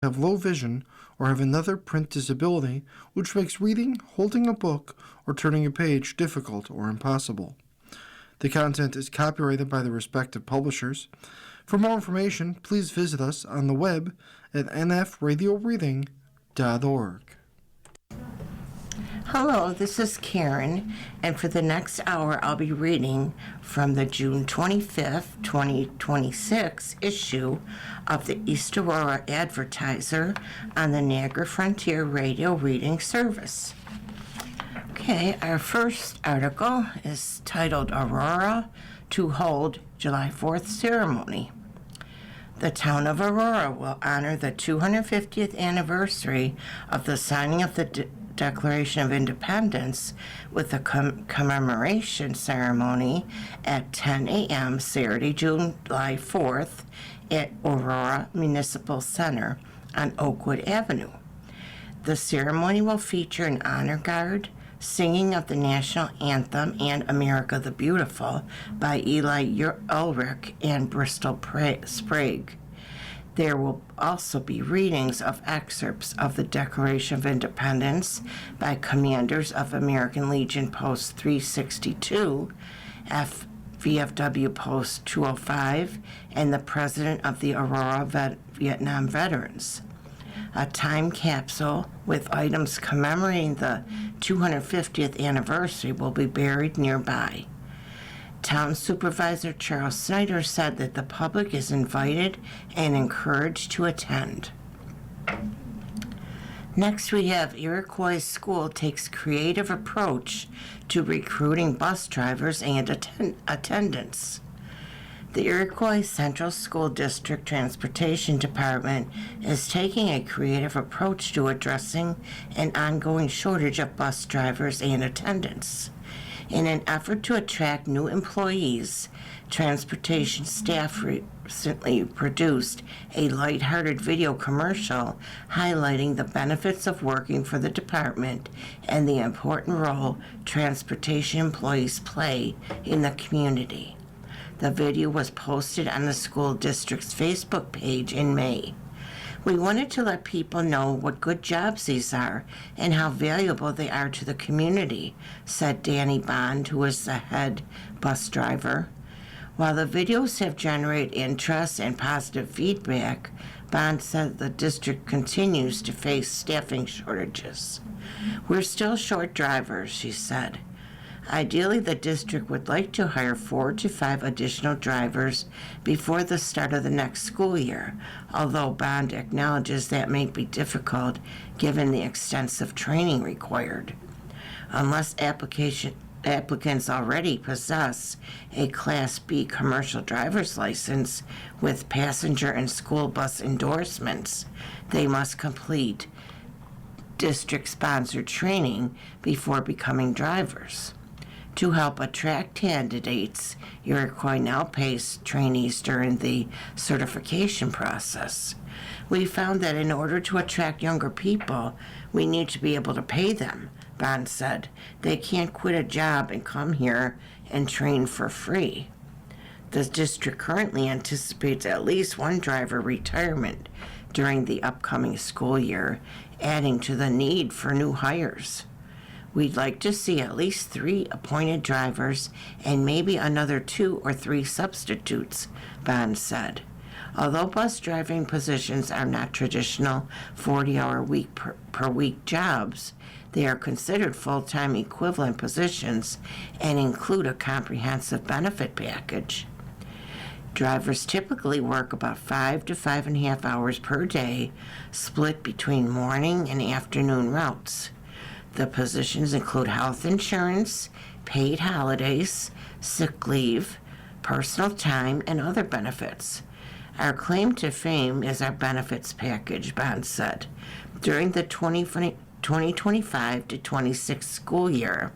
have low vision or have another print disability which makes reading, holding a book, or turning a page difficult or impossible. The content is copyrighted by the respective publishers. For more information, please visit us on the web at nfradioreading.org. Hello, this is Karen, and for the next hour I'll be reading from the June 25th, 2026 issue of the East Aurora Advertiser on the Niagara Frontier Radio Reading Service. Okay, our first article is titled Aurora to Hold July 4th Ceremony. The town of Aurora will honor the 250th anniversary of the signing of the Declaration of Independence with a commemoration ceremony at 10 a.m. Saturday, July 4th at Aurora Municipal Center on Oakwood Avenue. The ceremony will feature an honor guard, singing of the national anthem and America the Beautiful by Eli Ulrich and Bristol Sprague. There will also be readings of excerpts of the Declaration of Independence by commanders of American Legion Post 362, VFW Post 205, and the President of the Aurora Vietnam Veterans. A time capsule with items commemorating the 250th anniversary will be buried nearby. Town Supervisor Charles Snyder said that the public is invited and encouraged to attend. Next, we have Iroquois School takes creative approach to recruiting bus drivers and attendants. The Iroquois Central School District Transportation Department is taking a creative approach to addressing an ongoing shortage of bus drivers and attendants. In an effort to attract new employees, transportation staff recently produced a lighthearted video commercial highlighting the benefits of working for the department and the important role transportation employees play in the community. The video was posted on the school district's Facebook page in May. We wanted to let people know what good jobs these are and how valuable they are to the community, said Danny Bond, who is the head bus driver. While the videos have generated interest and positive feedback, Bond said the district continues to face staffing shortages. We're still short drivers, she said. Ideally, the district would like to hire 4 to 5 additional drivers before the start of the next school year, although Bond acknowledges that may be difficult given the extensive training required. Unless applicants already possess a Class B commercial driver's license with passenger and school bus endorsements, they must complete district-sponsored training before becoming drivers. To help attract candidates, Iroquois now pays trainees during the certification process. We found that in order to attract younger people, we need to be able to pay them, Bond said. They can't quit a job and come here and train for free. The district currently anticipates at least one driver retirement during the upcoming school year, adding to the need for new hires. We'd like to see at least 3 appointed drivers and maybe another 2 or 3 substitutes, Bond said. Although bus driving positions are not traditional 40-hour week per week jobs, they are considered full-time equivalent positions and include a comprehensive benefit package. Drivers typically work about 5 to 5.5 hours per day, split between morning and afternoon routes. The positions include health insurance, paid holidays, sick leave, personal time, and other benefits. Our claim to fame is our benefits package, Bond said. During the 2025 to 26 school year,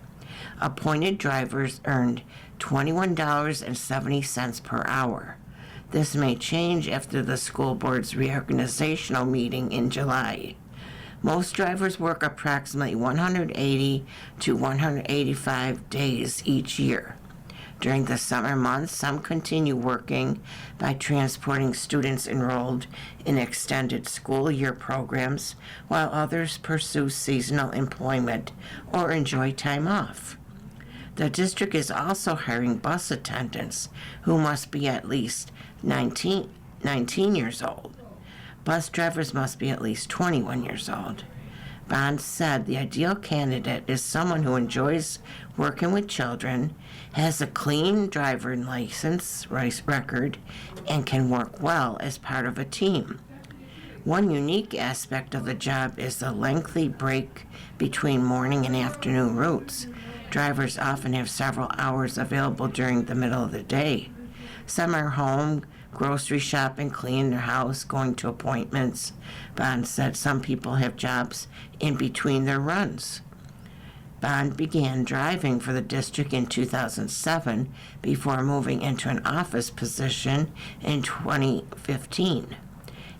appointed drivers earned $21.70 per hour. This may change after the school board's reorganizational meeting in July. Most drivers work approximately 180 to 185 days each year. During the summer months, some continue working by transporting students enrolled in extended school year programs, while others pursue seasonal employment or enjoy time off. The district is also hiring bus attendants who must be at least 19 years old. Bus drivers must be at least 21 years old. Bond said the ideal candidate is someone who enjoys working with children, has a clean driver license record, and can work well as part of a team. One unique aspect of the job is the lengthy break between morning and afternoon routes. Drivers often have several hours available during the middle of the day. Some are home, grocery shopping, cleaning their house, going to appointments. Bond said some people have jobs in between their runs. Bond began driving for the district in 2007 before moving into an office position in 2015.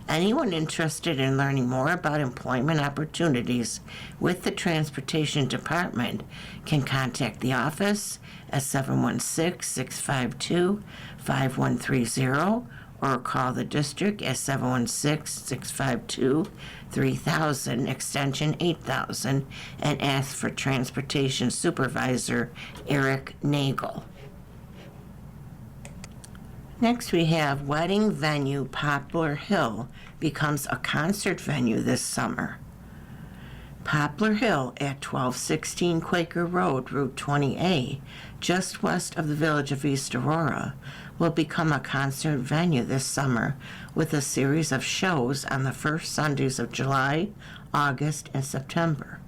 Anyone interested in learning more about employment opportunities with the Transportation Department can contact the office at 716-652-5130 or call the district at 716-652-3000 extension 8000 and ask for Transportation Supervisor Eric Nagel. Next we have wedding venue Poplar Hill becomes a concert venue this summer. Poplar Hill at 1216 Quaker Road, Route 20A, just west of the village of East Aurora, will become a concert venue this summer with a series of shows on the first Sundays of July, August, and September.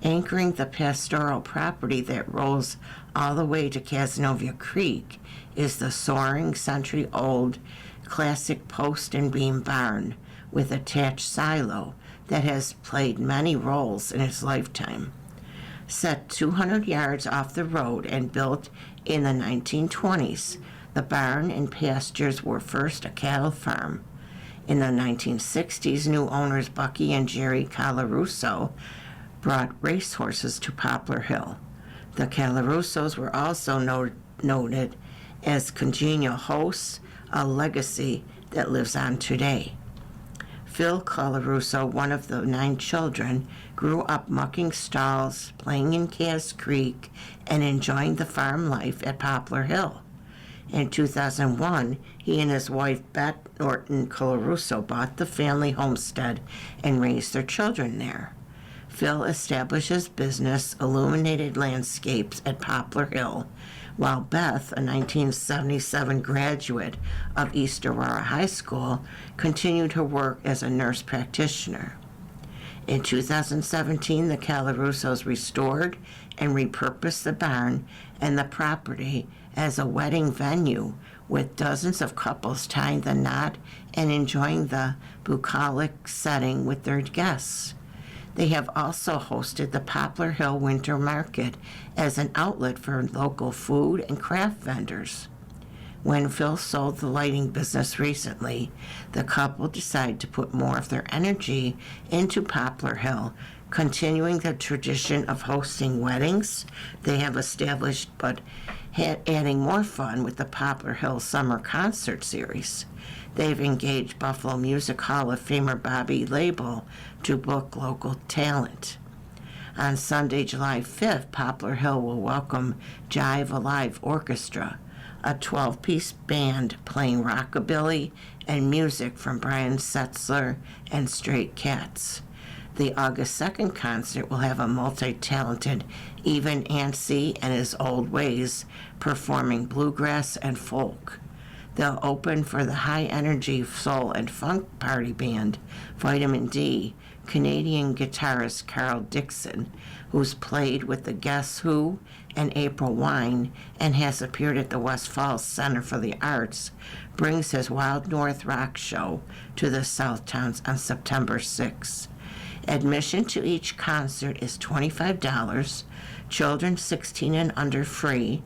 Anchoring the pastoral property that rolls all the way to Cazenovia Creek is the soaring century-old classic post and beam barn with attached silo that has played many roles in its lifetime. Set 200 yards off the road and built in the 1920s, the barn and pastures were first a cattle farm. In the 1960s, new owners Bucky and Jerry Colarusso brought racehorses to Poplar Hill. The Calarussos were also noted as congenial hosts, a legacy that lives on today. Phil Colarusso, one of the 9 children, grew up mucking stalls, playing in Cass Creek, and enjoying the farm life at Poplar Hill. In 2001, he and his wife Beth Norton Colarusso bought the family homestead and raised their children there. Phil established his business, Illuminated Landscapes, at Poplar Hill, while Beth, a 1977 graduate of East Aurora High School, continued her work as a nurse practitioner. In 2017, the Calarussos restored and repurposed the barn and the property as a wedding venue, with dozens of couples tying the knot and enjoying the bucolic setting with their guests. They have also hosted the Poplar Hill Winter Market as an outlet for local food and craft vendors. When Phil sold the lighting business recently, the couple decided to put more of their energy into Poplar Hill, continuing the tradition of hosting weddings they have established, but adding more fun with the Poplar Hill Summer Concert Series. They've engaged Buffalo Music Hall of Famer Bobby Label to book local talent. On Sunday, July 5th, Poplar Hill will welcome Jive Alive Orchestra, a 12-piece band playing rockabilly and music from Brian Setzler and Stray Cats. The August 2nd concert will have a multi-talented Even Anstey and His Old Ways performing bluegrass and folk. They'll open for the high-energy soul and funk party band Vitamin D, Canadian guitarist Carl Dixon, who's played with the Guess Who and April Wine and has appeared at the West Falls Center for the Arts, brings his Wild North Rock show to the Southtowns on September 6th. Admission to each concert is $25, children 16 and under free.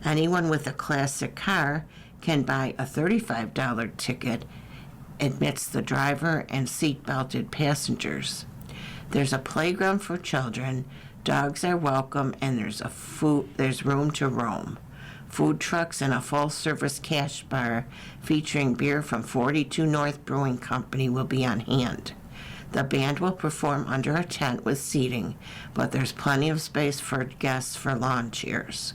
Anyone with a classic car can buy a $35 ticket, admits the driver and seat-belted passengers. There's a playground for children, dogs are welcome, and there's room to roam. Food trucks and a full-service cash bar featuring beer from 42 North Brewing Company will be on hand. The band will perform under a tent with seating, but there's plenty of space for guests for lawn chairs.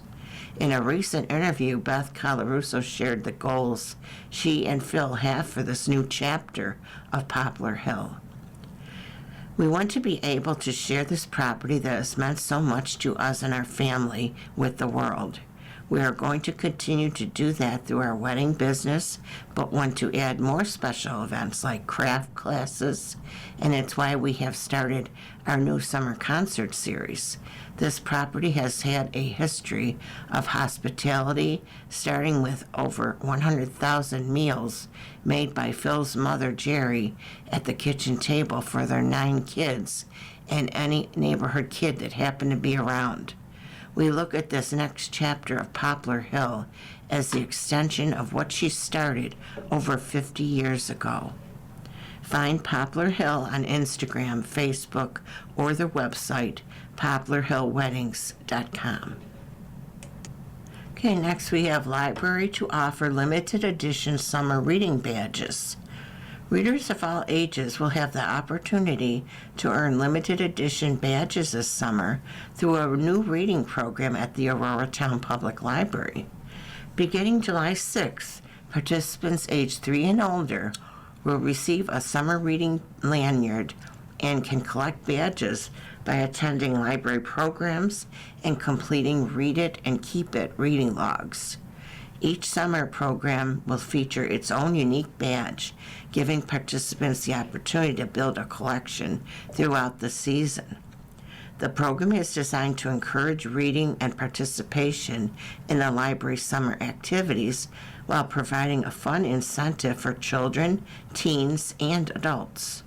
In a recent interview, Beth Colarusso shared the goals she and Phil have for this new chapter of Poplar Hill. We want to be able to share this property that has meant so much to us and our family with the world. We are going to continue to do that through our wedding business, but want to add more special events like craft classes, and it's why we have started our new summer concert series. This property has had a history of hospitality, starting with over 100,000 meals made by Phil's mother, Jerry, at the kitchen table for their 9 kids and any neighborhood kid that happened to be around. We look at this next chapter of Poplar Hill as the extension of what she started over 50 years ago. Find Poplar Hill on Instagram, Facebook, or their website, poplarhillweddings.com. Okay, next we have library to offer limited edition summer reading badges. Readers of all ages will have the opportunity to earn limited edition badges this summer through a new reading program at the Aurora Town Public Library. Beginning July 6th, participants aged 3 and older will receive a summer reading lanyard and can collect badges by attending library programs and completing Read It and Keep It reading logs. Each summer program will feature its own unique badge, giving participants the opportunity to build a collection throughout the season. The program is designed to encourage reading and participation in the library's summer activities while providing a fun incentive for children, teens, and adults.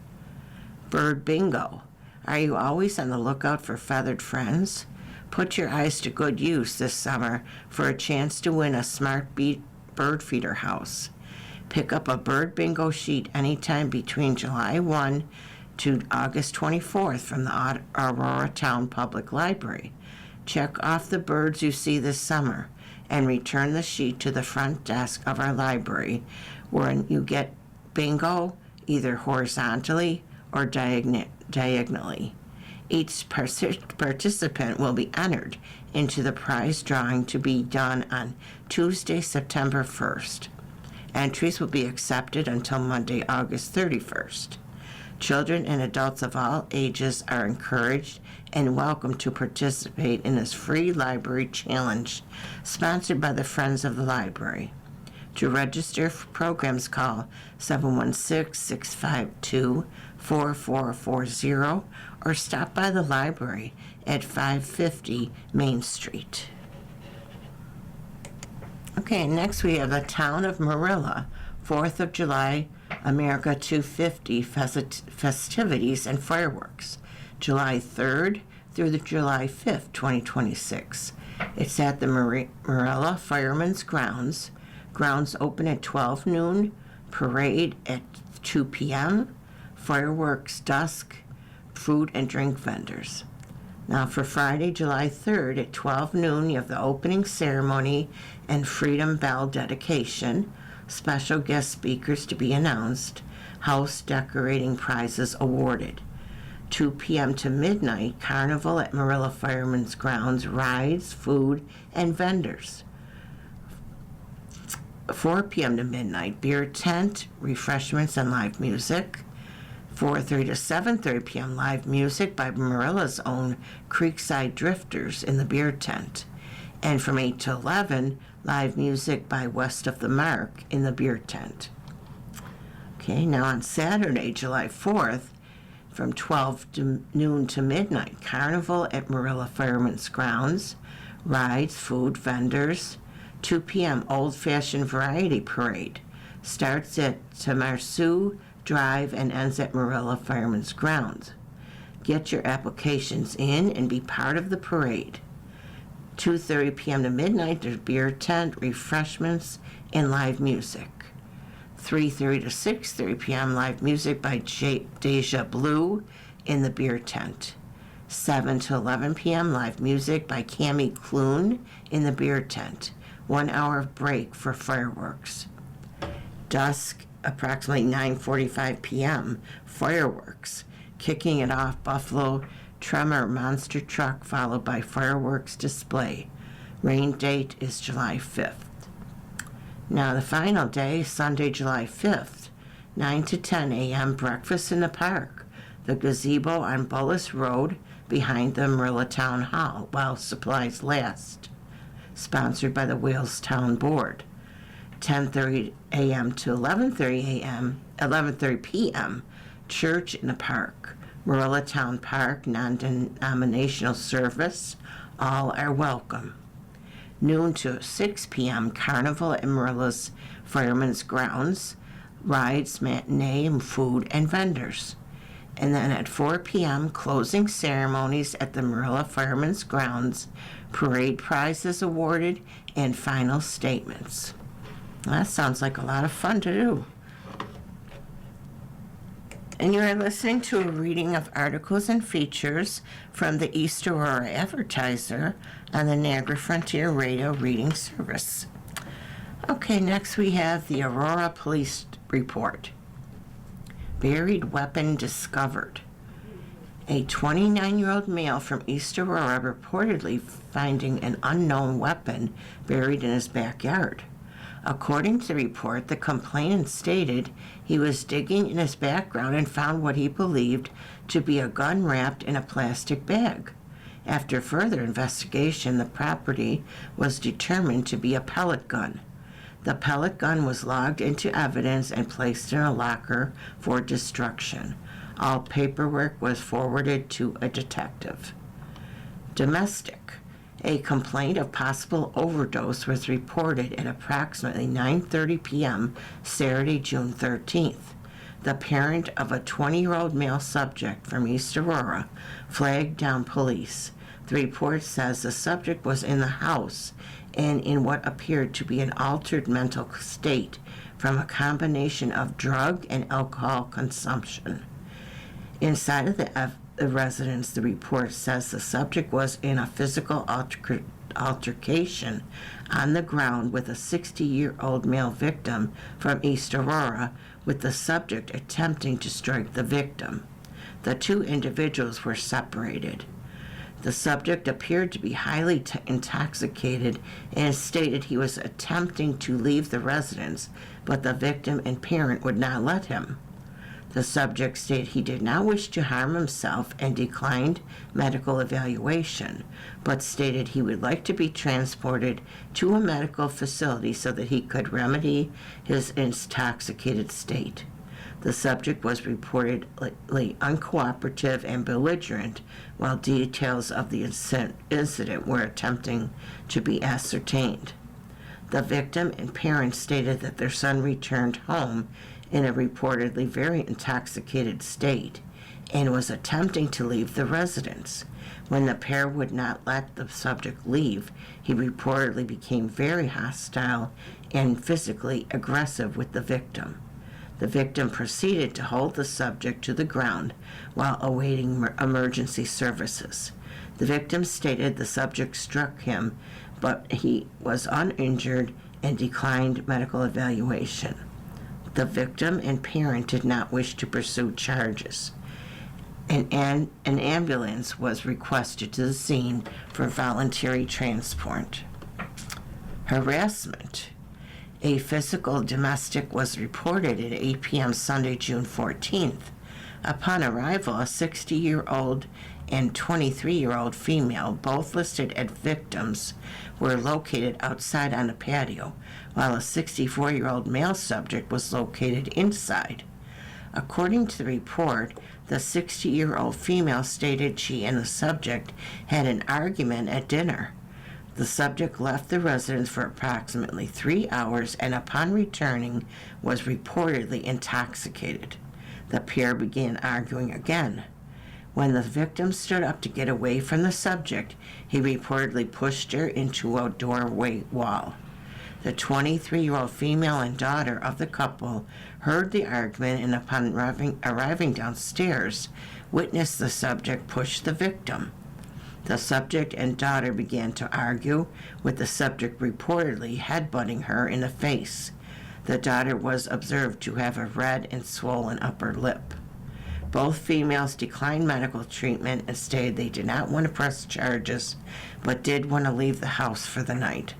Bird Bingo. Are you always on the lookout for feathered friends? Put your eyes to good use this summer for a chance to win a smart bird feeder house. Pick up a bird bingo sheet anytime between July 1 to August 24th from the Aurora Town Public Library. Check off the birds you see this summer and return the sheet to the front desk of our library where you get bingo either horizontally or diagonally. Each participant will be entered into the prize drawing to be done on Tuesday, September 1st. Entries will be accepted until Monday, August 31st. Children and adults of all ages are encouraged and welcome to participate in this free library challenge sponsored by the Friends of the Library. To register for programs, call 716-652-4440 or stop by the library at 550 Main Street. Okay, next we have the Town of Marilla, 4th of July, America 250 festivities and fireworks, July 3rd through the July 5th, 2026. It's at the Marilla Firemen's Grounds. Grounds open at 12 noon, parade at 2 p.m., fireworks dusk, food and drink vendors. Now for Friday, July 3rd at 12 noon, you have the opening ceremony and Freedom Bell dedication, special guest speakers to be announced, house decorating prizes awarded. 2 p.m. to midnight, carnival at Marilla Firemen's Grounds, rides, food, and vendors. 4 p.m. to midnight, beer tent, refreshments, and live music. 4:30 to 7:30 p.m. live music by Marilla's own Creekside Drifters in the beer tent. And from 8 to 11, live music by West of the Mark in the beer tent. Okay, now on Saturday, July 4th, from 12 noon to midnight, carnival at Marilla Firemen's Grounds, rides, food, vendors. 2 p.m. old-fashioned variety parade. Starts at Tamarsu Drive and ends at Marilla Firemen's Grounds. Get your applications in and be part of the parade. 2:30 p.m. to midnight, there's beer tent, refreshments, and live music. 3:30 to 6:30 p.m. live music by Deja Blue in the beer tent. 7 to 11 p.m. live music by Cami Clune in the beer tent. 1 hour break for fireworks. Dusk, approximately 9:45 p.m., fireworks, kicking it off Buffalo Tremor monster truck followed by fireworks display. Rain date is July 5th. Now the final day, Sunday, July 5th, 9 to 10 a.m. breakfast in the park. The gazebo on Bullis Road behind the Marilla Town Hall while supplies last. Sponsored by the Wales Town Board. 10:30 a.m. to 11:30 p.m. Church in the park. Marilla Town Park non-denominational service. All are welcome. Noon to 6 p.m. Carnival at Marilla's Fireman's Grounds. Rides, matinee, and food and vendors. And then at 4 p.m., closing ceremonies at the Marilla Fireman's Grounds, parade prizes awarded, and final statements. That sounds like a lot of fun to do. And you are listening to a reading of articles and features from the East Aurora Advertiser on the Niagara Frontier Radio Reading Service. Okay, next we have the Aurora Police Report. Buried weapon discovered. A 29-year-old male from East Aurora reportedly finding an unknown weapon buried in his backyard. According to the report, the complainant stated he was digging in his background and found what he believed to be a gun wrapped in a plastic bag. After further investigation, the property was determined to be a pellet gun. The pellet gun was logged into evidence and placed in a locker for destruction. All paperwork was forwarded to a detective. Domestic. A complaint of possible overdose was reported at approximately 9:30 p.m. Saturday, June 13th. The parent of a 20-year-old male subject from East Aurora flagged down police. The report says the subject was in the house and in what appeared to be an altered mental state from a combination of drug and alcohol consumption. Inside of the residence, the report says the subject was in a physical altercation on the ground with a 60-year-old male victim from East Aurora, with the subject attempting to strike the victim. The two individuals were separated. The subject appeared to be highly intoxicated and stated he was attempting to leave the residence, but the victim and parent would not let him. The subject stated he did not wish to harm himself and declined medical evaluation, but stated he would like to be transported to a medical facility so that he could remedy his intoxicated state. The subject was reportedly uncooperative and belligerent, while details of the incident were attempting to be ascertained. The victim and parents stated that their son returned home in a reportedly very intoxicated state and was attempting to leave the residence. When the pair would not let the subject leave, he reportedly became very hostile and physically aggressive with the victim. The victim proceeded to hold the subject to the ground while awaiting emergency services. The victim stated the subject struck him, but he was uninjured and declined medical evaluation. The victim and parent did not wish to pursue charges. An ambulance was requested to the scene for voluntary transport. Harassment. A physical domestic was reported at 8 p.m. Sunday, June 14th. Upon arrival, a 60-year-old and 23-year-old female, both listed as victims, were located outside on a patio, while a 64-year-old male subject was located inside. According to the report, the 60-year-old female stated she and the subject had an argument at dinner. The subject left the residence for approximately 3 hours and upon returning was reportedly intoxicated. The pair began arguing again. When the victim stood up to get away from the subject, he reportedly pushed her into a doorway wall. The 23-year-old female and daughter of the couple heard the argument and upon arriving downstairs, witnessed the subject push the victim. The subject and daughter began to argue, with the subject reportedly headbutting her in the face. The daughter was observed to have a red and swollen upper lip. Both females declined medical treatment and stated they did not want to press charges, but did want to leave the house for the night.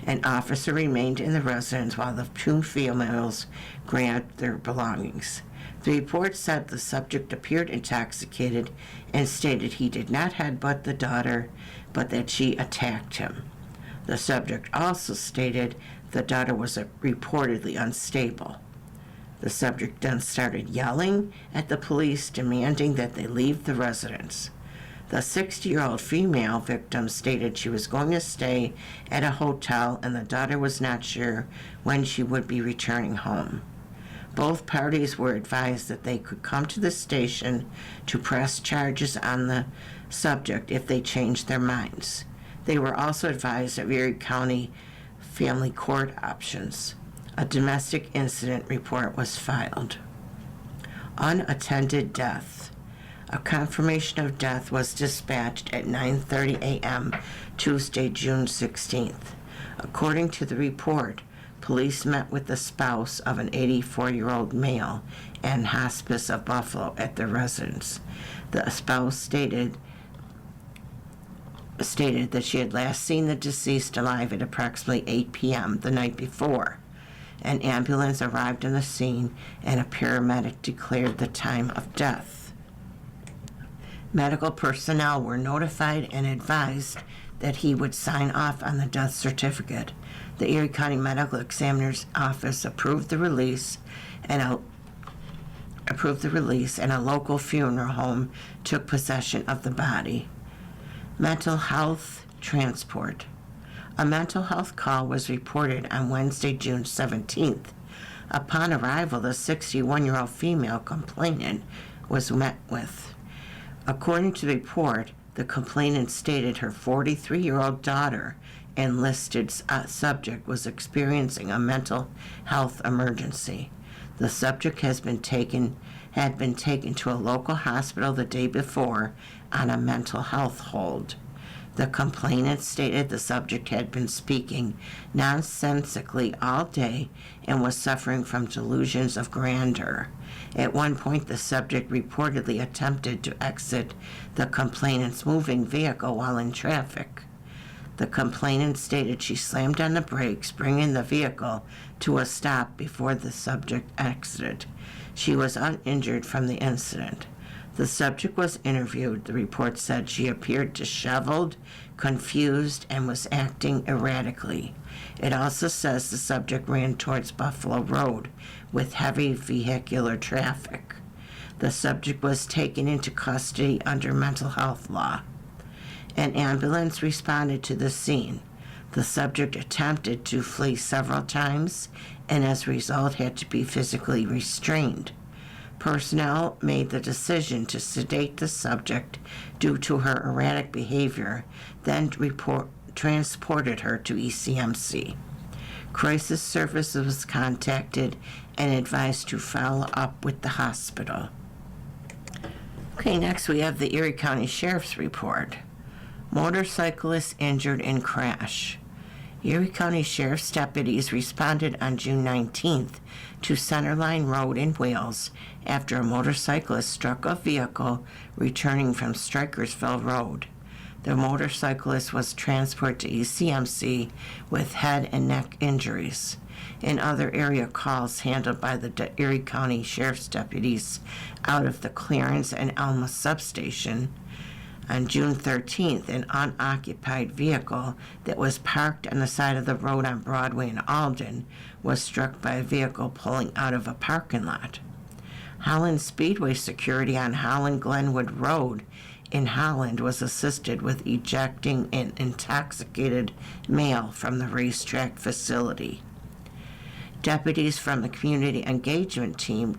An officer remained in the residence while the two females grabbed their belongings. The report said the subject appeared intoxicated and stated he did not headbutt the daughter, but that she attacked him. The subject also stated the daughter was reportedly unstable. The subject then started yelling at the police, demanding that they leave the residence. The 60-year-old female victim stated she was going to stay at a hotel and the daughter was not sure when she would be returning home. Both parties were advised that they could come to the station to press charges on the subject if they changed their minds. They were also advised of Erie County Family Court options. A domestic incident report was filed. Unattended death. A confirmation of death was dispatched at 9:30 a.m. Tuesday, June 16th. According to the report, police met with the spouse of an 84-year-old male and Hospice of Buffalo at their residence. The spouse stated that she had last seen the deceased alive at approximately 8 p.m. the night before. An ambulance arrived on the scene and a paramedic declared the time of death. Medical personnel were notified and advised that he would sign off on the death certificate. The Erie County Medical Examiner's Office approved the release, and a local funeral home took possession of the body. Mental health transport. A mental health call was reported on Wednesday, June 17th. Upon arrival, the 61-year-old female complainant was met with. According to the report, the complainant stated her 43-year-old daughter and listed subject was experiencing a mental health emergency. The subject had been taken to a local hospital the day before on a mental health hold. The complainant stated the subject had been speaking nonsensically all day and was suffering from delusions of grandeur. At one point, the subject reportedly attempted to exit the complainant's moving vehicle while in traffic. The complainant stated she slammed on the brakes, bringing the vehicle to a stop before the subject exited. She was uninjured from the incident. The subject was interviewed. The report said she appeared disheveled, confused, and was acting erratically. It also says the subject ran towards Buffalo Road with heavy vehicular traffic. The subject was taken into custody under mental health law. An ambulance responded to the scene. The subject attempted to flee several times and as a result had to be physically restrained. Personnel made the decision to sedate the subject due to her erratic behavior, then transported her to ECMC. Crisis Services was contacted and advised to follow up with the hospital. Okay, next we have the Erie County Sheriff's Report. Motorcyclist injured in crash. Erie County Sheriff's deputies responded on June 19th to Centerline Road in Wales after a motorcyclist struck a vehicle returning from Strikersville Road. The motorcyclist was transported to ECMC with head and neck injuries. In other area calls handled by the Erie County Sheriff's deputies out of the Clarence and Alma substation, on June 13th, an unoccupied vehicle that was parked on the side of the road on Broadway in Alden was struck by a vehicle pulling out of a parking lot. Holland Speedway security on Holland Glenwood Road in Holland was assisted with ejecting an intoxicated male from the racetrack facility. Deputies from the community engagement team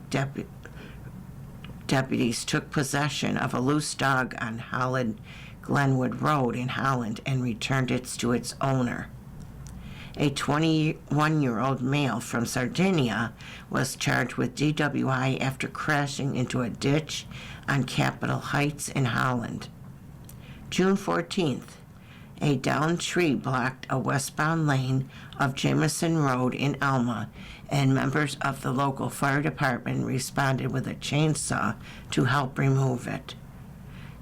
deputies took possession of a loose dog on Holland Glenwood Road in Holland and returned it to its owner. A 21-year-old male from Sardinia was charged with DWI after crashing into a ditch on Capitol Heights in Holland. June 14th, a downed tree blocked a westbound lane of Jameson Road in Alma, and members of the local fire department responded with a chainsaw to help remove it.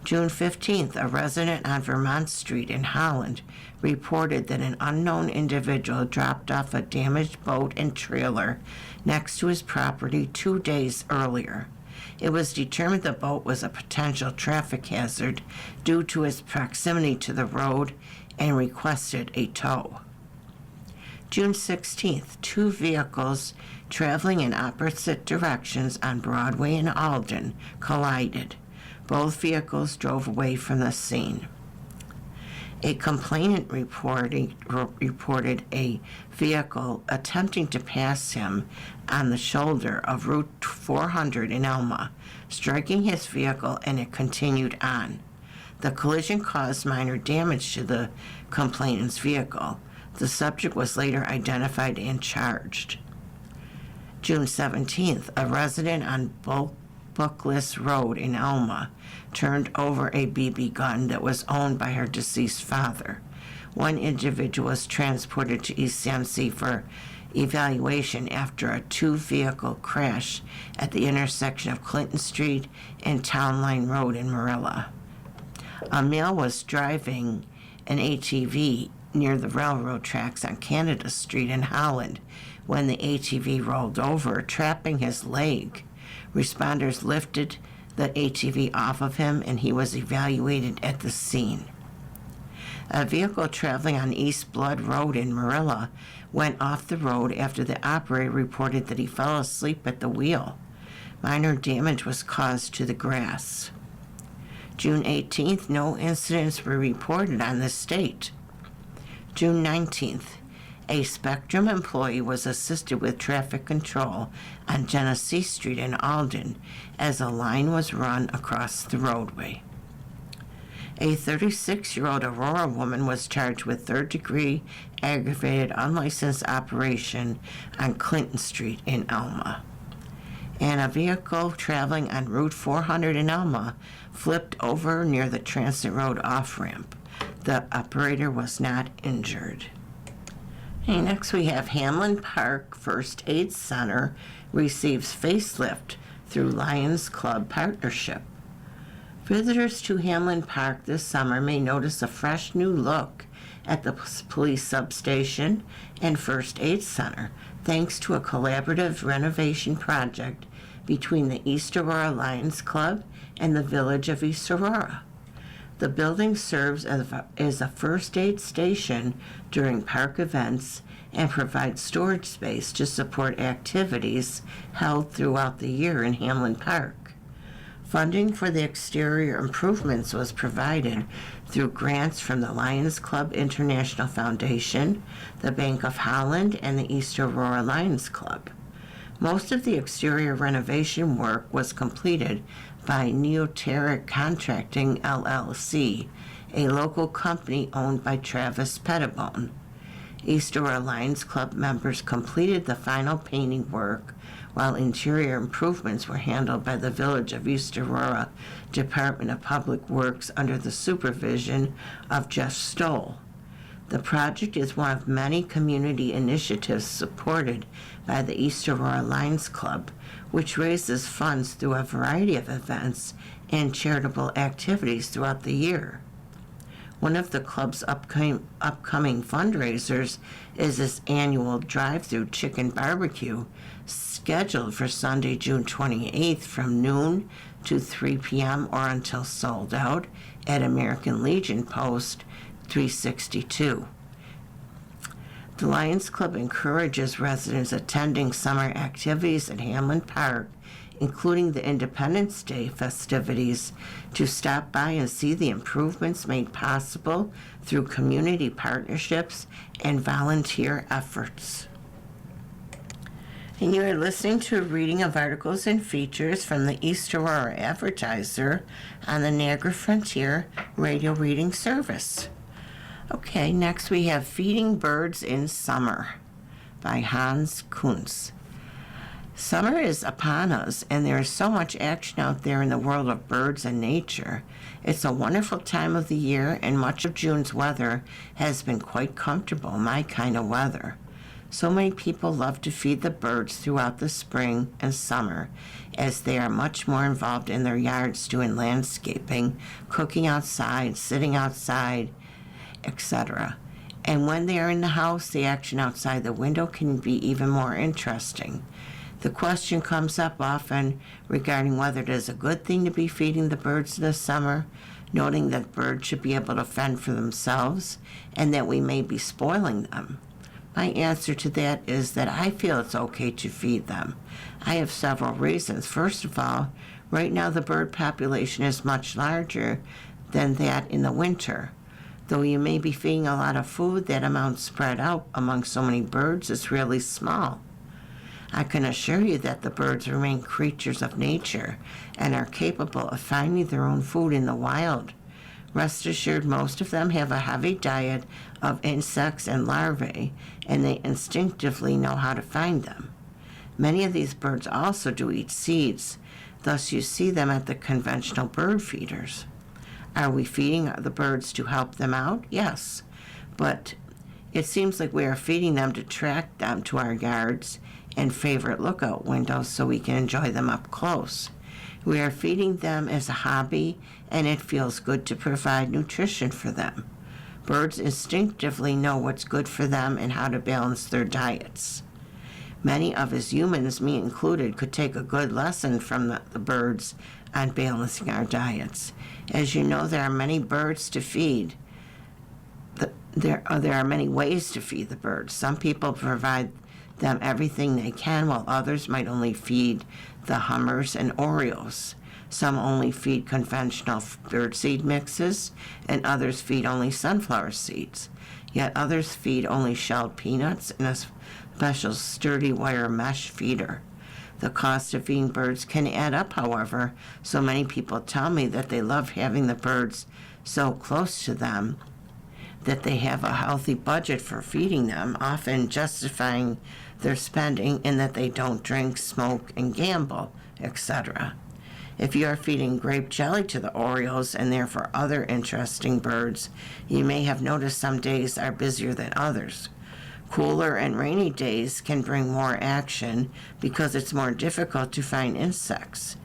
June 15th, a resident on Vermont Street in Holland reported that an unknown individual dropped off a damaged boat and trailer next to his property 2 days earlier. It was determined the boat was a potential traffic hazard due to its proximity to the road and requested a tow. June 16th, 2 vehicles traveling in opposite directions on Broadway and Alden collided. Both vehicles drove away from the scene. A complainant reported a vehicle attempting to pass him on the shoulder of Route 400 in Alma, striking his vehicle, and it continued on. The collision caused minor damage to the complainant's vehicle. The subject was later identified and charged. June 17th, a resident on Bookless Road in Alma turned over a BB gun that was owned by her deceased father. One individual was transported to ECMC for evaluation after a 2-vehicle crash at the intersection of Clinton Street and Town Line Road in Marilla. A male was driving an ATV near the railroad tracks on Canada Street in Holland when the ATV rolled over, trapping his leg. Responders lifted the ATV off of him, and he was evaluated at the scene. A vehicle traveling on East Blood Road in Marilla went off the road after the operator reported that he fell asleep at the wheel. Minor damage was caused to the grass. June 18th, no incidents were reported on the state. June 19th, a Spectrum employee was assisted with traffic control on Genesee Street in Alden as a line was run across the roadway. A 36-year-old Aurora woman was charged with third-degree aggravated unlicensed operation on Clinton Street in Alma. And a vehicle traveling on Route 400 in Alma flipped over near the Transit Road off-ramp. The operator was not injured. Okay, next we have Hamlin Park First Aid Center receives facelift through Lions Club partnership. Visitors to Hamlin Park this summer may notice a fresh new look at the police substation and First Aid Center, thanks to a collaborative renovation project between the East Aurora Lions Club and the Village of East Aurora. The building serves as a first aid station during park events and provides storage space to support activities held throughout the year in Hamlin Park. Funding for the exterior improvements was provided through grants from the Lions Club International Foundation, the Bank of Holland, and the East Aurora Lions Club. Most of the exterior renovation work was completed by Neoteric Contracting LLC, a local company owned by Travis Pettibone. East Aurora Lions Club members completed the final painting work, while interior improvements were handled by the Village of East Aurora Department of Public Works under the supervision of Jeff Stoll. The project is one of many community initiatives supported by the East Aurora Lions Club, which raises funds through a variety of events and charitable activities throughout the year. One of the club's upcoming fundraisers is its annual drive-through chicken barbecue, scheduled for Sunday, June 28th from noon to 3 p.m. or until sold out at American Legion Post 362. The Lions Club encourages residents attending summer activities at Hamlin Park, including the Independence Day festivities, to stop by and see the improvements made possible through community partnerships and volunteer efforts. And you are listening to a reading of articles and features from the East Aurora Advertiser on the Niagara Frontier Radio Reading Service. Okay, next we have Feeding Birds in Summer by Hans Kuntz. Summer is upon us, and there is so much action out there in the world of birds and nature. It's a wonderful time of the year, and much of June's weather has been quite comfortable, my kind of weather. So many people love to feed the birds throughout the spring and summer, as they are much more involved in their yards doing landscaping, cooking outside, sitting outside, etc. And when they are in the house, the action outside the window can be even more interesting. The question comes up often regarding whether it is a good thing to be feeding the birds in the summer, noting that birds should be able to fend for themselves and that we may be spoiling them. My answer to that is that I feel it's okay to feed them. I have several reasons. First of all, right now the bird population is much larger than that in the winter. Though you may be feeding a lot of food, that amount spread out among so many birds is really small. I can assure you that the birds remain creatures of nature and are capable of finding their own food in the wild. Rest assured, most of them have a heavy diet of insects and larvae, and they instinctively know how to find them. Many of these birds also do eat seeds, thus you see them at the conventional bird feeders. Are we feeding the birds to help them out? Yes, but it seems like we are feeding them to attract them to our yards and favorite lookout windows so we can enjoy them up close. We are feeding them as a hobby, and it feels good to provide nutrition for them. Birds instinctively know what's good for them and how to balance their diets. Many of us humans, me included, could take a good lesson from the birds on balancing our diets. As you know, there are many birds to feed. There are many ways to feed the birds. Some people provide them everything they can, while others might only feed the hummers and orioles. Some only feed conventional birdseed mixes, and others feed only sunflower seeds. Yet others feed only shelled peanuts in a special sturdy wire mesh feeder. The cost of feeding birds can add up, however, so many people tell me that they love having the birds so close to them that they have a healthy budget for feeding them, often justifying their spending in that they don't drink, smoke, and gamble, etc. If you are feeding grape jelly to the orioles and therefore other interesting birds, you may have noticed some days are busier than others. Cooler and rainy days can bring more action because it's more difficult to find insects.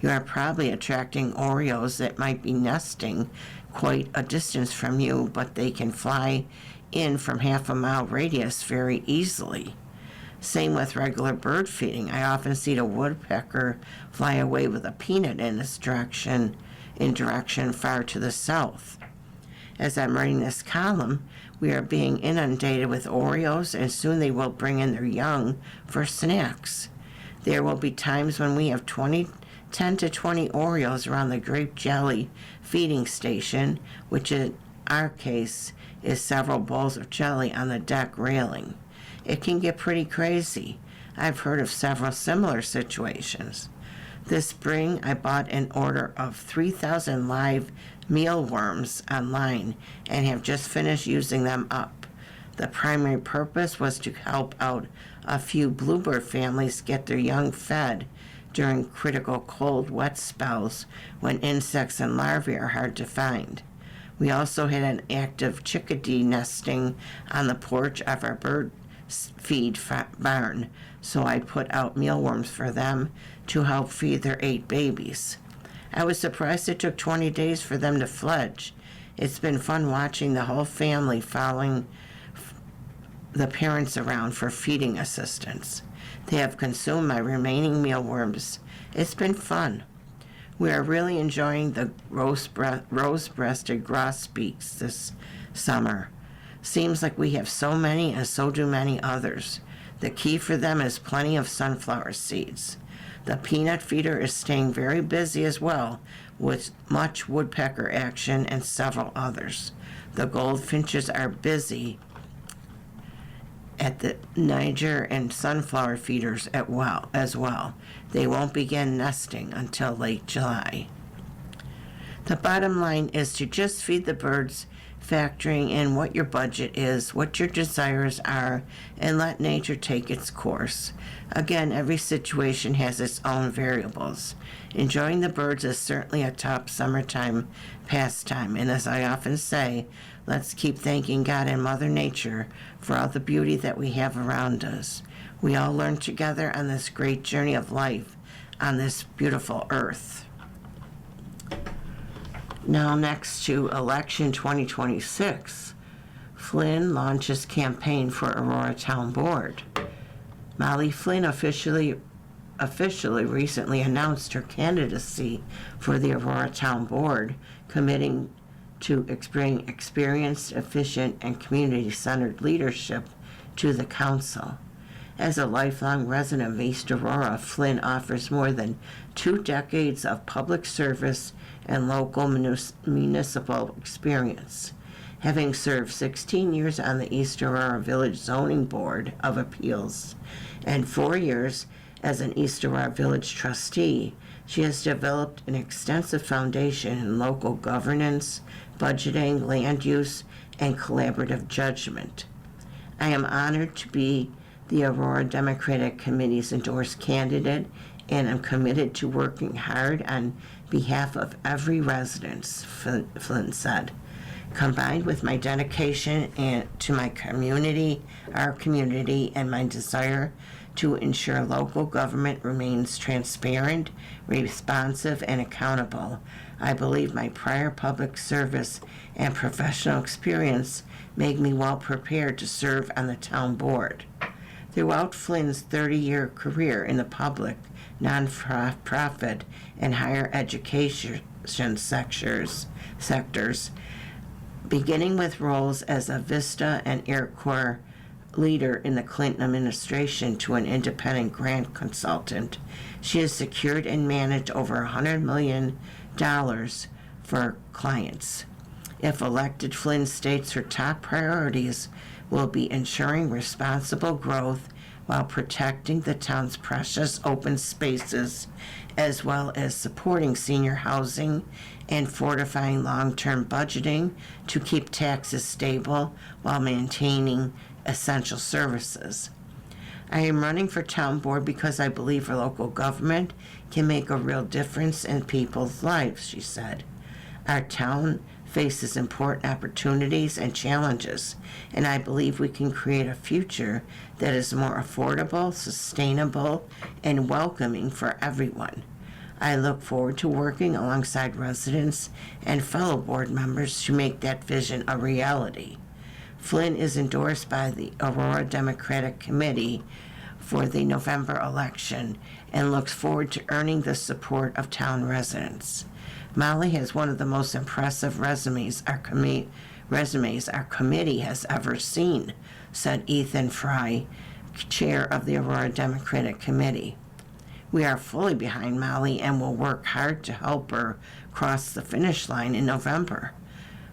You are probably attracting orioles that might be nesting quite a distance from you, but they can fly in from half a mile radius very easily. Same with regular bird feeding. I often see a woodpecker fly away with a peanut in direction far to the south. As I'm writing this column, we are being inundated with orioles, and soon they will bring in their young for snacks. There will be times when we have 10 to 20 orioles around the grape jelly feeding station, which in our case is several bowls of jelly on the deck railing. It can get pretty crazy. I've heard of several similar situations. This spring, I bought an order of 3,000 live mealworms online and have just finished using them up. The primary purpose was to help out a few bluebird families get their young fed during critical cold, wet spells when insects and larvae are hard to find. We also had an active chickadee nesting on the porch of our bird feed barn, so I put out mealworms for them to help feed their 8 babies. I was surprised it took 20 days for them to fledge. It's been fun watching the whole family following the parents around for feeding assistance. They have consumed my remaining mealworms. It's been fun. We are really enjoying the rose-breasted grosbeaks this summer. Seems like we have so many, and so do many others. The key for them is plenty of sunflower seeds. The peanut feeder is staying very busy as well, with much woodpecker action and several others. The goldfinches are busy at the Niger and sunflower feeders as well. They won't begin nesting until late July. The bottom line is to just feed the birds factoring in what your budget is, what your desires are, and let nature take its course. Again, every situation has its own variables. Enjoying the birds is certainly a top summertime pastime, and as I often say, let's keep thanking God and Mother Nature for all the beauty that we have around us. We all learn together on this great journey of life on this beautiful earth. Now, next to election 2026, Flynn launches campaign for Aurora Town Board. Molly Flynn officially recently announced her candidacy for the Aurora Town Board, committing to bring experienced, efficient, and community-centered leadership to the council. As a lifelong resident of East Aurora, Flynn offers more than 2 decades of public service and local municipal experience. Having served 16 years on the East Aurora Village Zoning Board of Appeals and 4 years as an East Aurora Village trustee, she has developed an extensive foundation in local governance, budgeting, land use, and collaborative judgment. I am honored to be the Aurora Democratic Committee's endorsed candidate, and I'm committed to working hard on behalf of every resident, Flynn said. Combined with my dedication to my community, our community, and my desire to ensure local government remains transparent, responsive, and accountable, I believe my prior public service and professional experience make me well prepared to serve on the town board. Throughout Flynn's 30-year career in the public, nonprofit, and higher education sectors, beginning with roles as a Vista and Air leader in the Clinton administration to an independent grant consultant, she has secured and managed over $100 million for clients. If elected, Flynn states her top priorities will be ensuring responsible growth while protecting the town's precious open spaces, as well as supporting senior housing and fortifying long-term budgeting to keep taxes stable while maintaining essential services. I am running for town board because I believe our local government can make a real difference in people's lives, she said. Our town faces important opportunities and challenges, and I believe we can create a future that is more affordable, sustainable, and welcoming for everyone. I look forward to working alongside residents and fellow board members to make that vision a reality. Flynn is endorsed by the Aurora Democratic Committee for the November election and looks forward to earning the support of town residents. Molly has one of the most impressive resumes our committee has ever seen, said Ethan Fry, chair of the Aurora Democratic Committee. We are fully behind Molly and will work hard to help her cross the finish line in November.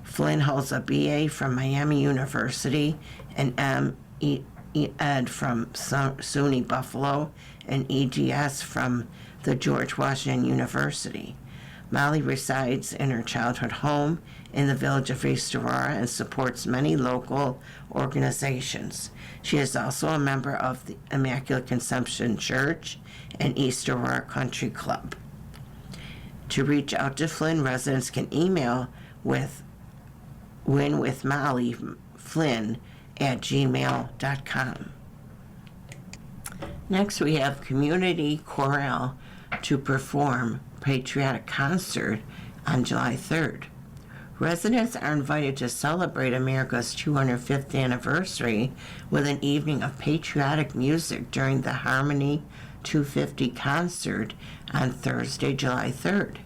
Flynn holds a BA from Miami University, an M.Ed. from SUNY Buffalo, and EDS from the George Washington University. Molly resides in her childhood home in the village of East Aurora and supports many local organizations. She is also a member of the Immaculate Conception Church and East Aurora Country Club. To reach out to Flynn, residents can email with winwithmollyflynn@gmail.com. Next, we have Community Chorale to perform patriotic concert on July 3rd. Residents are invited to celebrate America's 205th anniversary with an evening of patriotic music during the Harmony 250 concert on Thursday, July 3rd.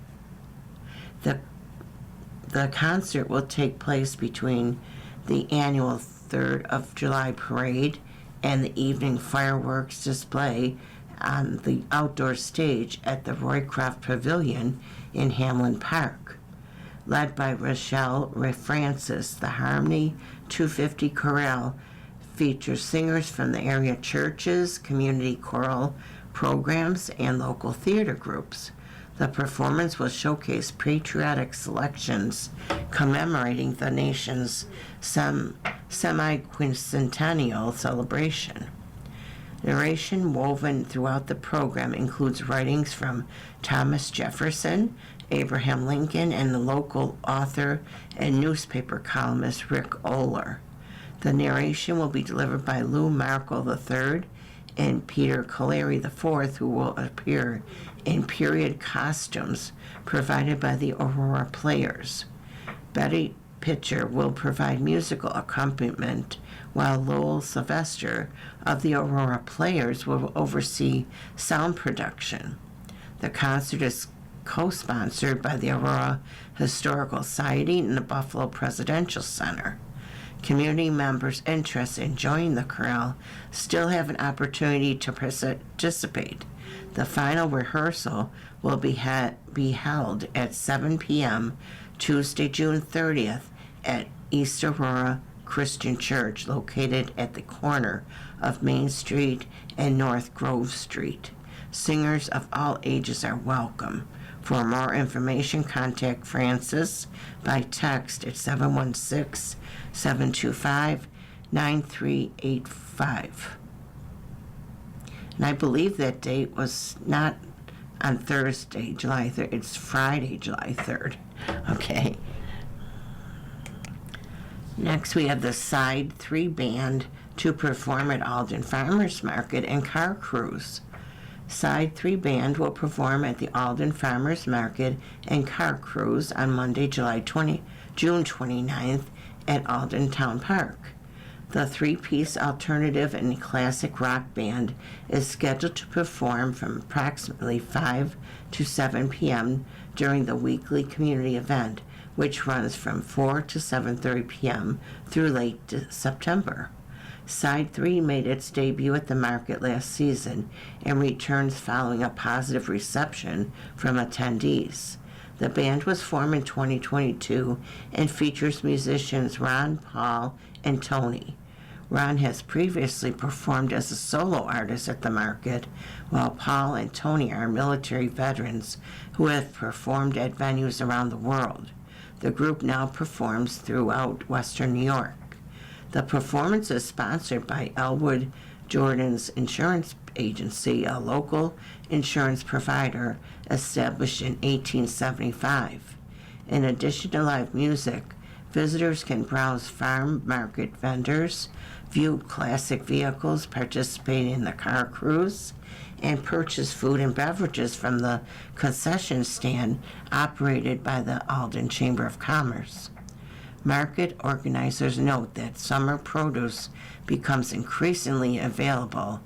The concert will take place between the annual 3rd of July parade and the evening fireworks display on the outdoor stage at the Roycroft Pavilion in Hamlin Park. Led by Rochelle Francis, the Harmony 250 Chorale features singers from the area churches, community choral programs, and local theater groups. The performance will showcase patriotic selections commemorating the nation's semi-quincentennial celebration. Narration woven throughout the program includes writings from Thomas Jefferson, Abraham Lincoln, and the local author and newspaper columnist Rick Oller. The narration will be delivered by Lou Markle III and Peter Colery IV, who will appear in period costumes provided by the Aurora Players. Betty Pitcher will provide musical accompaniment, while Lowell Sylvester of the Aurora Players will oversee sound production. The concert is co-sponsored by the Aurora Historical Society and the Buffalo Presidential Center. Community members interested in joining the chorale still have an opportunity to participate. The final rehearsal will be held at 7 p.m. Tuesday, June 30th at East Aurora Christian Church, located at the corner of Main Street and North Grove Street. Singers of all ages are welcome. For more information, contact Francis by text at 716-725-9385. And I believe that date was not on Thursday, July 3rd. It's Friday, July 3rd. Okay. Next, we have the Side 3 Band to perform at Alden Farmers Market and Car Cruise. Side 3 Band will perform at the Alden Farmers Market and Car Cruise on Monday, June 29th at Alden Town Park. The three-piece alternative and classic rock band is scheduled to perform from approximately 5 to 7 p.m. during the weekly community event, which runs from 4 to 7:30 p.m. through late September. Side 3 made its debut at the market last season and returns following a positive reception from attendees. The band was formed in 2022 and features musicians Ron, Paul, and Tony. Ron has previously performed as a solo artist at the market, while Paul and Tony are military veterans who have performed at venues around the world. The group now performs throughout Western New York. The performance is sponsored by Elwood Jordan's Insurance Agency, a local insurance provider established in 1875. In addition to live music, visitors can browse farm market vendors, view classic vehicles, participate in the car cruise, and purchase food and beverages from the concession stand operated by the Alden Chamber of Commerce. Market organizers note that summer produce becomes increasingly available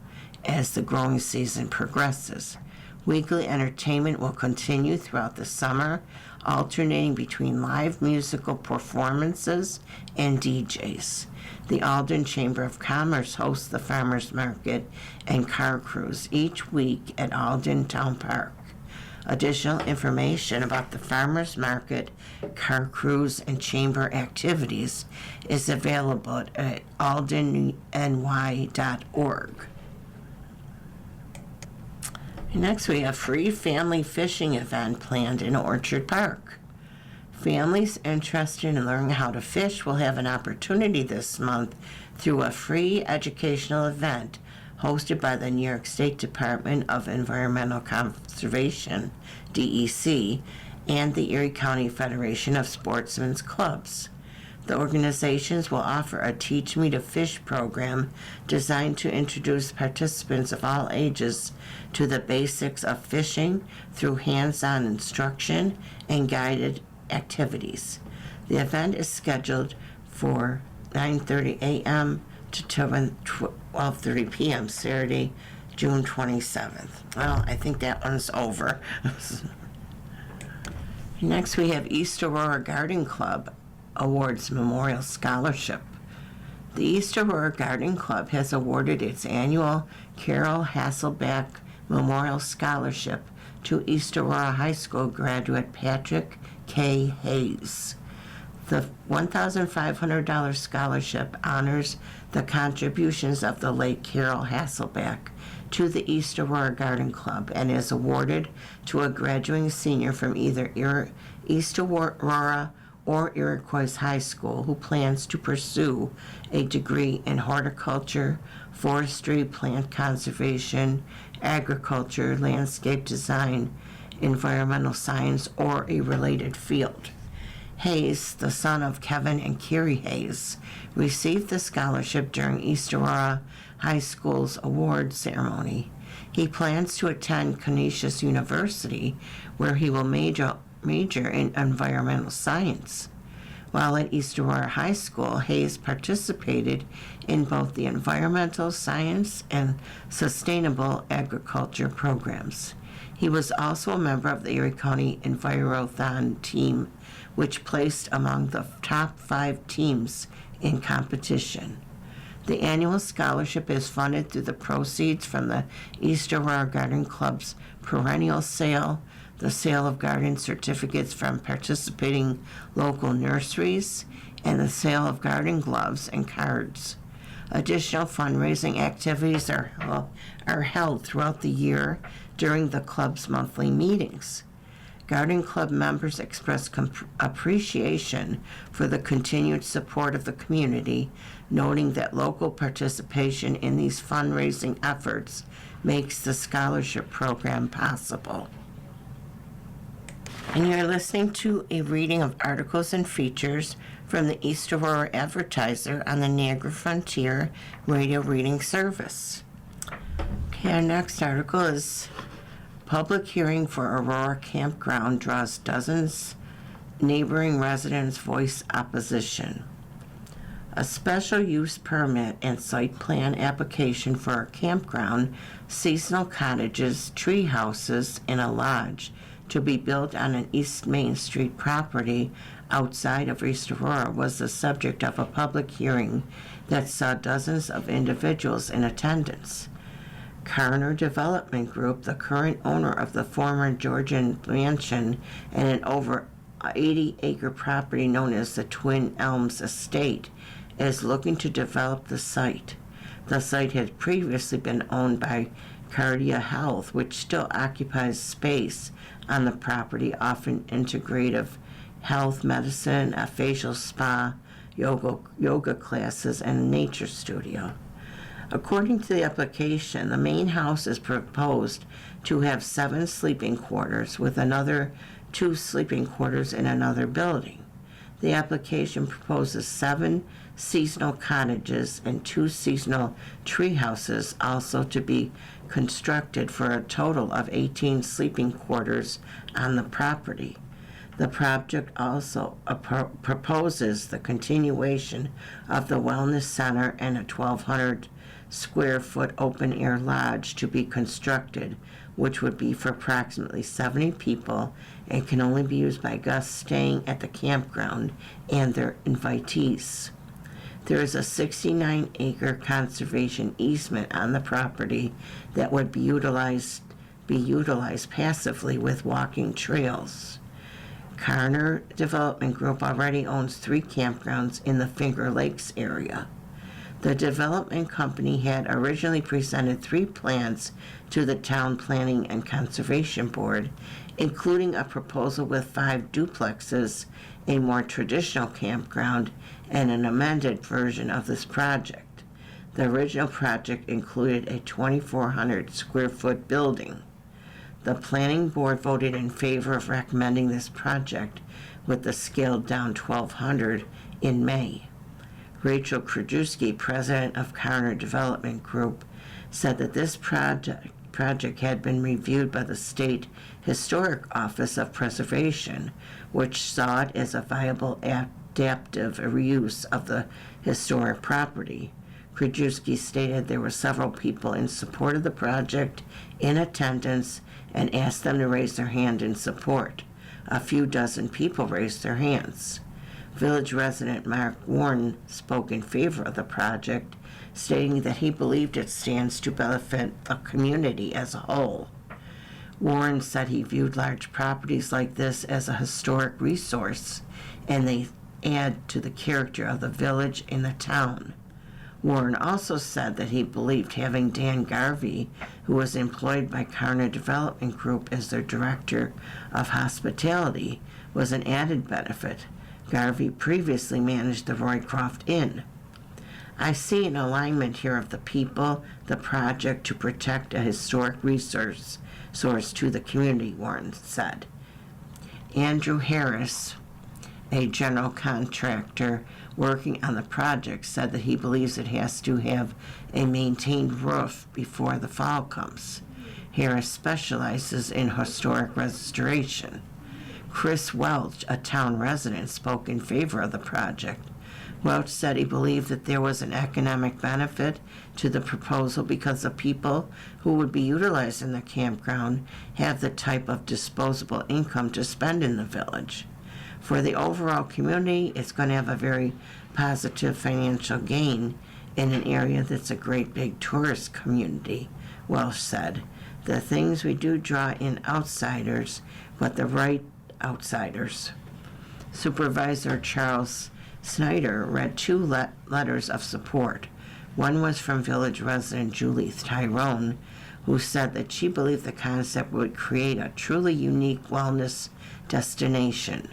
as the growing season progresses. Weekly entertainment will continue throughout the summer, alternating between live musical performances and DJs. The Alden Chamber of Commerce hosts the Farmers Market and Car Cruise each week at Alden Town Park. Additional information about the Farmers Market, Car Cruise, and Chamber activities is available at aldenny.org. Next, we have free family fishing event planned in Orchard Park. Families interested in learning how to fish will have an opportunity this month through a free educational event hosted by the New York State Department of Environmental Conservation, DEC, and the Erie County Federation of Sportsmen's Clubs. The organizations will offer a Teach Me to Fish program designed to introduce participants of all ages to the basics of fishing through hands-on instruction and guided activities. The event is scheduled for 9:30 a.m. to 12:30 p.m. Saturday, June 27th. Well, I think that one's over. Next, we have East Aurora Garden Club awards Memorial Scholarship. The East Aurora Garden Club has awarded its annual Carol Hasselbeck Memorial Scholarship to East Aurora High School graduate Patrick K. Hayes. The $1,500 scholarship honors the contributions of the late Carol Hasselbeck to the East Aurora Garden Club and is awarded to a graduating senior from either East Aurora or Iroquois High School who plans to pursue a degree in horticulture, forestry, plant conservation, agriculture, landscape design, environmental science, or a related field. Hayes, the son of Kevin and Carrie Hayes, received the scholarship during East Aurora High School's award ceremony. He plans to attend Canisius University, where he will major in environmental science. While at East Aurora High School, Hayes participated in both the environmental science and sustainable agriculture programs. He was also a member of the Erie County Envirothon team, which placed among the top 5 teams in competition. The annual scholarship is funded through the proceeds from the East Aurora Garden Club's perennial sale, the sale of garden certificates from participating local nurseries, and the sale of garden gloves and cards. Additional fundraising activities are held throughout the year during the club's monthly meetings. Garden Club members express appreciation for the continued support of the community, noting that local participation in these fundraising efforts makes the scholarship program possible. And you're listening to a reading of articles and features from the East Aurora Advertiser on the Niagara Frontier Radio Reading Service. Okay, our next article is Public Hearing for Aurora Campground Draws Dozens Neighboring Residents Voice Opposition. A special use permit and site plan application for a campground, seasonal cottages, tree houses, and a lodge to be built on an East Main Street property outside of East Aurora was the subject of a public hearing that saw dozens of individuals in attendance. Karner Development Group, the current owner of the former Georgian Mansion and an over 80-acre property known as the Twin Elms Estate, is looking to develop the site. The site had previously been owned by Cardia Health, which still occupies space on the property, offering integrative health, medicine, a facial spa, yoga classes, and a nature studio. According to the application, the main house is proposed to have 7 sleeping quarters with another 2 sleeping quarters in another building. The application proposes 7 seasonal cottages and 2 seasonal tree houses also to be constructed for a total of 18 sleeping quarters on the property. The project also proposes the continuation of the Wellness Center and a 1,200 square foot open air lodge to be constructed, which would be for approximately 70 people and can only be used by guests staying at the campground and their invitees. There is a 69-acre conservation easement on the property that would be utilized passively with walking trails. Karner Development Group already owns 3 campgrounds in the Finger Lakes area. The development company had originally presented 3 plans to the Town Planning and Conservation Board, including a proposal with 5 duplexes, a more traditional campground, and an amended version of this project. The original project included a 2,400 square foot building. The Planning Board voted in favor of recommending this project with the scaled down 1,200 in May. Rachel Krajewski, president of Karner Development Group, said that this project had been reviewed by the State Historic Office of Preservation, which saw it as a viable adaptive reuse of the historic property. Krajewski stated there were several people in support of the project in attendance and asked them to raise their hand in support. A few dozen people raised their hands. Village resident Mark Warren spoke in favor of the project, stating that he believed it stands to benefit the community as a whole. Warren said he viewed large properties like this as a historic resource, and add to the character of the village and the town. Warren also said that he believed having Dan Garvey, who was employed by Karna Development Group as their director of hospitality, was an added benefit. Garvey previously managed the Roycroft Inn. I see an alignment here of the people, the project to protect a historic resource source to the community, Warren said. Andrew Harris, a general contractor working on the project, said that he believes it has to have a maintained roof before the fall comes. Harris specializes in historic restoration. Chris Welch, a town resident, spoke in favor of the project. Welch said he believed that there was an economic benefit to the proposal because the people who would be utilizing the campground have the type of disposable income to spend in the village. For the overall community, it's going to have a very positive financial gain in an area that's a great big tourist community, Welch said. The things we do draw in outsiders, but the right outsiders. Supervisor Charles Snyder read two letters of support. One was from village resident Julie Tyrone, who said that she believed the concept would create a truly unique wellness destination.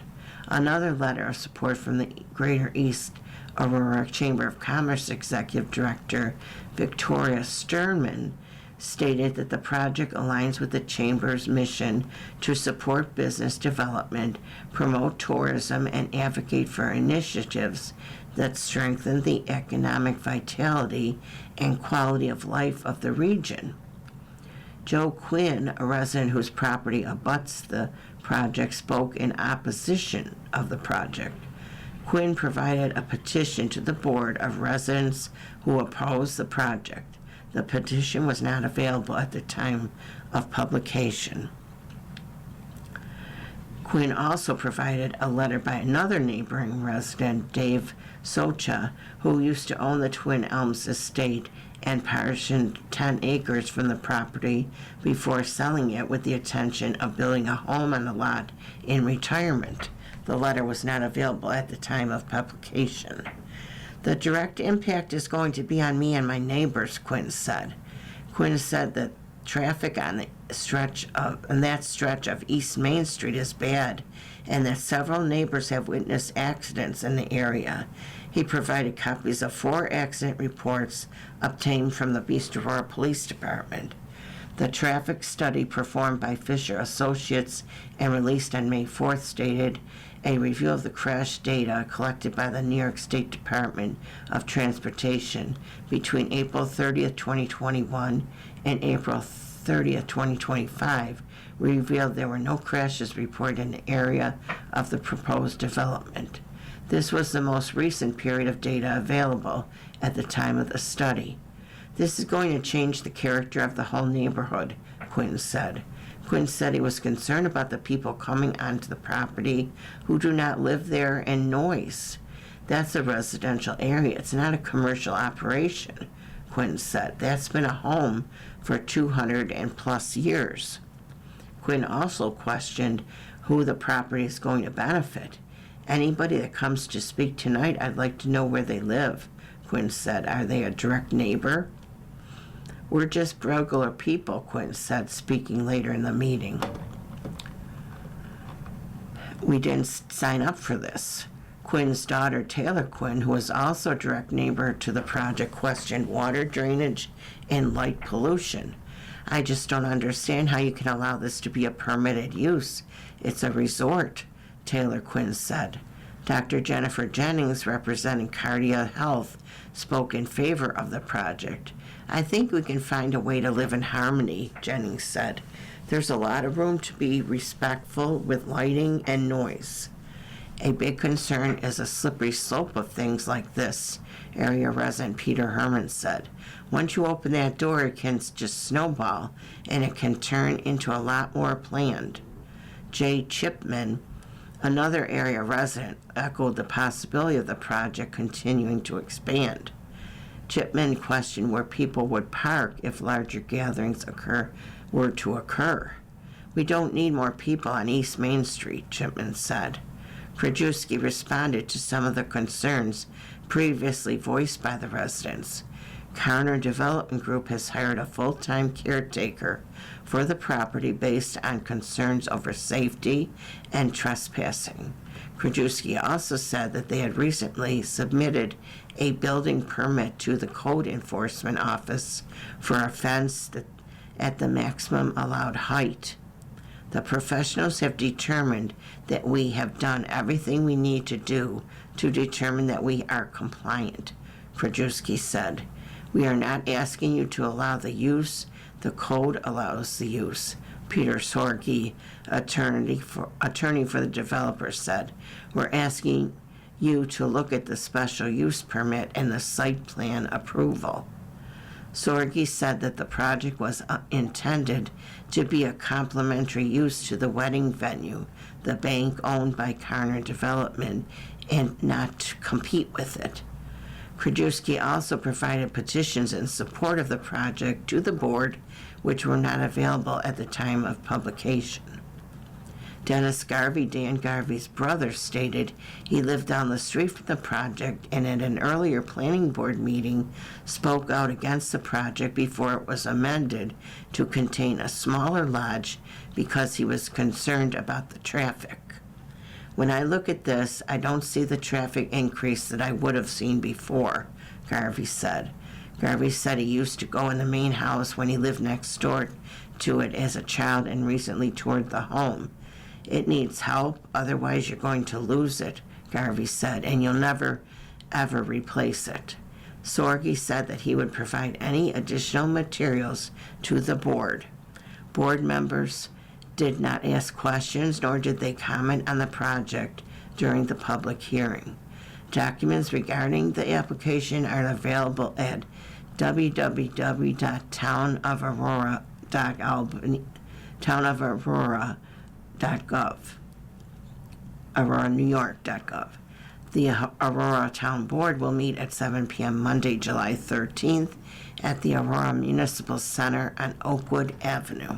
Another letter of support from the Greater East Aurora Chamber of Commerce Executive Director Victoria Sternman stated that the project aligns with the Chamber's mission to support business development, promote tourism, and advocate for initiatives that strengthen the economic vitality and quality of life of the region. Joe Quinn, a resident whose property abuts the project, spoke in opposition of the project. Quinn provided a petition to the board of residents who opposed the project. The petition was not available at the time of publication. Quinn also provided a letter by another neighboring resident, Dave Socha, who used to own the Twin Elms estate and partitioned 10 acres from the property before selling it with the intention of building a home on the lot in retirement. The letter was not available at the time of publication. The direct impact is going to be on me and my neighbors, Quinn said. Quinn said that traffic on that stretch of East Main Street is bad, and that several neighbors have witnessed accidents in the area. He provided copies of 4 accident reports obtained from the East Aurora Police Department. The traffic study performed by Fisher Associates and released on May 4th stated, a review of the crash data collected by the New York State Department of Transportation between April 30th, 2021 and April 30th, 2025 revealed there were no crashes reported in the area of the proposed development. This was the most recent period of data available at the time of the study. This is going to change the character of the whole neighborhood, Quinn said. Quinn said he was concerned about the people coming onto the property who do not live there and noise. That's a residential area. It's not a commercial operation, Quinn said. That's been a home for 200 and plus years. Quinn also questioned who the property is going to benefit. Anybody that comes to speak tonight, I'd like to know where they live, Quinn said. Are they a direct neighbor? We're just regular people, Quinn said, speaking later in the meeting. We didn't sign up for this. Quinn's daughter, Taylor Quinn, who was also a direct neighbor to the project, questioned water drainage and light pollution. I just don't understand how you can allow this to be a permitted use. It's a resort, Taylor Quinn said. Dr. Jennifer Jennings, representing Cardia Health, spoke in favor of the project. I think we can find a way to live in harmony, Jennings said. There's a lot of room to be respectful with lighting and noise. A big concern is a slippery slope of things like this, area resident Peter Herman said. Once you open that door, it can just snowball, and it can turn into a lot more planned. Jay Chipman, another area resident, echoed the possibility of the project continuing to expand. Chipman questioned where people would park if larger gatherings were to occur. We don't need more people on East Main Street, Chipman said. Krajewski responded to some of the concerns previously voiced by the residents. Carner Development Group has hired a full-time caretaker for the property based on concerns over safety and trespassing. Krajewski also said that they had recently submitted a building permit to the Code Enforcement Office for a fence at the maximum allowed height. The professionals have determined that we have done everything we need to do to determine that we are compliant, Krajewski said. We are not asking you to allow the use. The code allows the use. Peter Sorge, attorney for the developer, said. We're asking you to look at the special use permit and the site plan approval. Sorge said that the project was intended to be a complementary use to the wedding venue, the bank owned by Carner Development, and not to compete with it. Krajewski also provided petitions in support of the project to the board, which were not available at the time of publication. Dennis Garvey, Dan Garvey's brother, stated he lived down the street from the project and at an earlier planning board meeting spoke out against the project before it was amended to contain a smaller lodge because he was concerned about the traffic. When I look at this, I don't see the traffic increase that I would have seen before, Garvey said. Garvey said he used to go in the main house when he lived next door to it as a child and recently toured the home. It needs help, otherwise you're going to lose it, Garvey said, and you'll never, ever replace it. Sorge said that he would provide any additional materials to the board. Board members did not ask questions, nor did they comment on the project during the public hearing. Documents regarding the application are available at www.townofaurora.gov, auroranewyork.gov. The Aurora Town Board will meet at 7 p.m. Monday, July 13th at the Aurora Municipal Center on Oakwood Avenue.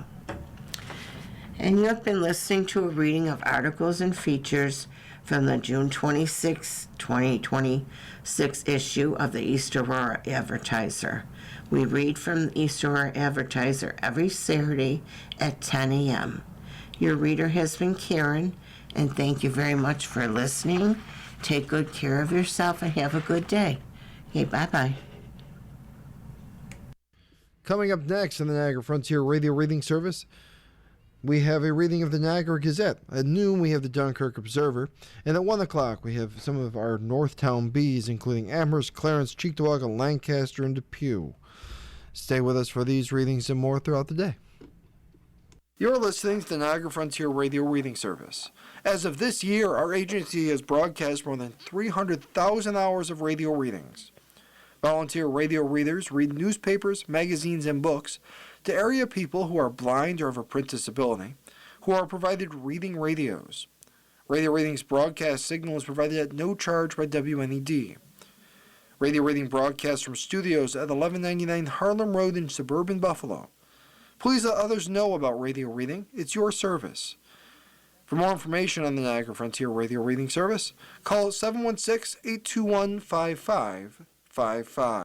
And you have been listening to a reading of articles and features from the June 26, 2026 issue of the East Aurora Advertiser. We read from the East Aurora Advertiser every Saturday at 10 a.m. Your reader has been Karen, and thank you very much for listening. Take good care of yourself and have a good day. Okay, bye-bye. Coming up next on the Niagara Frontier Radio Reading Service, we have a reading of the Niagara Gazette. At noon, we have the Dunkirk Observer. And at 1 o'clock, we have some of our Northtown Bees, including Amherst, Clarence, Cheektowaga, Lancaster, and Depew. Stay with us for these readings and more throughout the day. You're listening to the Niagara Frontier Radio Reading Service. As of this year, our agency has broadcast more than 300,000 hours of radio readings. Volunteer radio readers read newspapers, magazines, and books to area people who are blind or have a print disability, who are provided reading radios. Radio Reading's broadcast signal is provided at no charge by WNED. Radio Reading broadcasts from studios at 1199 Harlem Road in suburban Buffalo. Please let others know about Radio Reading. It's your service. For more information on the Niagara Frontier Radio Reading Service, call 716-821-5555.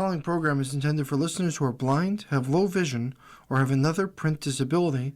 following program is intended for listeners who are blind, have low vision, or have another print disability